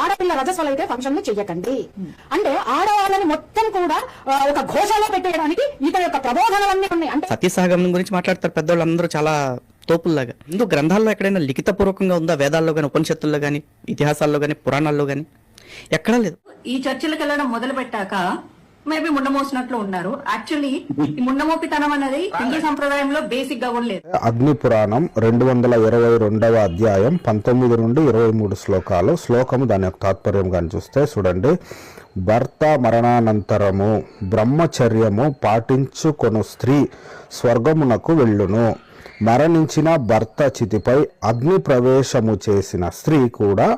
ఆడపిల్ల రజస్వలు అయితే ఫంక్షన్లు చెయ్యకండి అంటే ఆడవాళ్ళని మొత్తం కూడా ఒక ఘోషలో పెట్టేయడానికి ఇతని యొక్క ప్రబోధనలన్నీ ఉన్నాయి. అంటే సతీ సహగమనం గురించి మాట్లాడతారు పెద్దవాళ్ళందరూ చాలా తోపుల్లాగా. హిందూ గ్రంథాల్లో ఎక్కడైనా లిఖితపూర్వకంగా ఉందా? వేదాల్లో గాని, ఉపనిషత్తుల్లో గాని, ఇతిహాసాల్లో గాని, పురాణాల్లో గాని ఎక్కడా లేదు. ఈ చర్చలకు వెళ్ళడం మొదలు పెట్టాక మేబీ ముండమోసినట్లు ఉన్నారు. యాక్చువల్లీ ఈ ముండమోపితనం అనేది హిందూ సంప్రదాయంలో బేసిక్ గా కూడా లేదు. అగ్ని పురాణం 222వ అధ్యాయం 19 నుండి 23 శ్లోకాలు. శ్లోకము దాని యొక్క తాత్పర్యం కానీ చూస్తే చూడండి. భర్త మరణానంతరము బ్రహ్మచర్యము పాటించుకొను స్త్రీ స్వర్గమునకు వెళ్ళును. మరణించిన భర్త చితిపై అగ్ని ప్రవేశము చేసిన స్త్రీ కూడా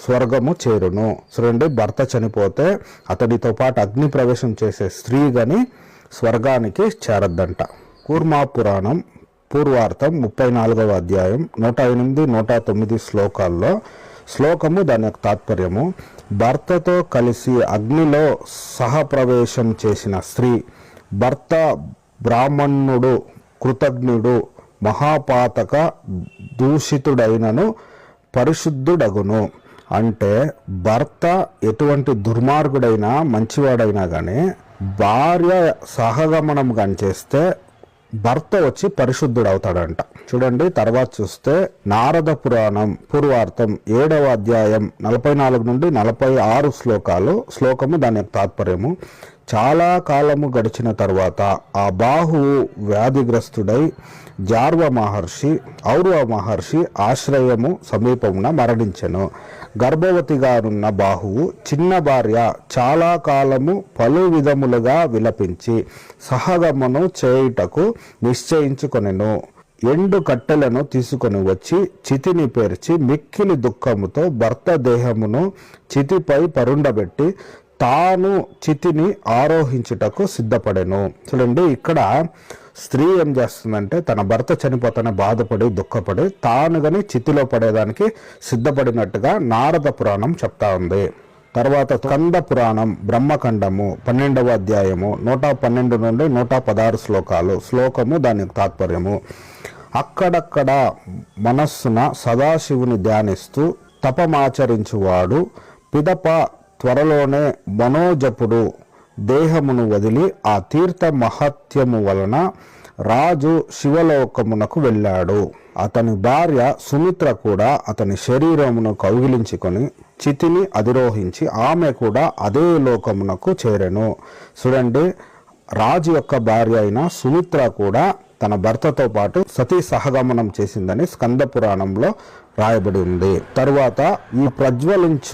స్వర్గము చేరును. చూడండి, భర్త చనిపోతే అతడితో పాటు అగ్ని ప్రవేశం చేసే స్త్రీ గని స్వర్గానికి చేరద్దంట. కూర్మా పురాణం పూర్వార్థం 34వ అధ్యాయం 108, 109 శ్లోకాల్లో శ్లోకము దాని యొక్క తాత్పర్యము. భర్తతో కలిసి అగ్నిలో సహప్రవేశం చేసిన స్త్రీ భర్త బ్రాహ్మణుడు కృతజ్ఞుడు మహాపాతక దూషితుడైనను పరిశుద్ధుడగును. అంటే భర్త ఎటువంటి దుర్మార్గుడైనా మంచివాడైనా కానీ భార్య సహగమనం కానీ చేస్తే భర్త వచ్చి పరిశుద్ధుడవుతాడంట. చూడండి, తర్వాత చూస్తే నారద పురాణం పూర్వార్థం 7వ అధ్యాయం 44 నుండి 46 శ్లోకాలు. శ్లోకము దాని యొక్క తాత్పర్యము. చాలా కాలము గడిచిన తర్వాత ఆ బాహువు వ్యాధిగ్రస్తుడై జార్వ మహర్షి ఔరవ మహర్షి ఆశ్రయము సమీపమున మరణించెను. గర్భవతిగానున్న బాహువు చిన్న భార్య చాలా కాలము పలు విధములుగా విలపించి సహగమను చేయుటకు నిశ్చయించుకొనెను. ఎండు కట్టెలను తీసుకొని వచ్చి చితిని పేర్చి మిక్కిలి దుఃఖముతో భర్త దేహమును చితిపై పరుండబెట్టి తాను చితిని ఆరోహించుటకు సిద్ధపడెను. చూడండి, ఇక్కడ స్త్రీ ఏం చేస్తుందంటే తన భర్త చనిపోతానే బాధపడి దుఃఖపడి తాను గని చితిలో పడేదానికి సిద్ధపడినట్టుగా నారద పురాణం చెప్తా ఉంది. తర్వాత స్కంద పురాణం బ్రహ్మఖండము 12వ అధ్యాయము 112 నుండి 116 శ్లోకాలు. శ్లోకము దాని తాత్పర్యము. అక్కడక్కడ మనస్సున సదాశివుని ధ్యానిస్తూ తపమాచరించువాడు పిదప త్వరలోనే మనోజపుడు దేహమును వదిలి ఆ తీర్థ మహత్యము వలన రాజు శివలోకమునకు వెళ్ళాడు. అతని భార్య సుమిత్ర కూడా అతని శరీరమును కౌగిలించుకొని చితిని అధిరోహించి ఆమె కూడా అదే లోకమునకు చేరెను. చూడండి, రాజు యొక్క భార్య అయిన సుమిత్ర కూడా తన భర్తతో పాటు సతీ సహగమనం చేసిందని స్కంద పురాణంలో రాయబడి ఉంది. తరువాత ఈ ప్రజ్వలించు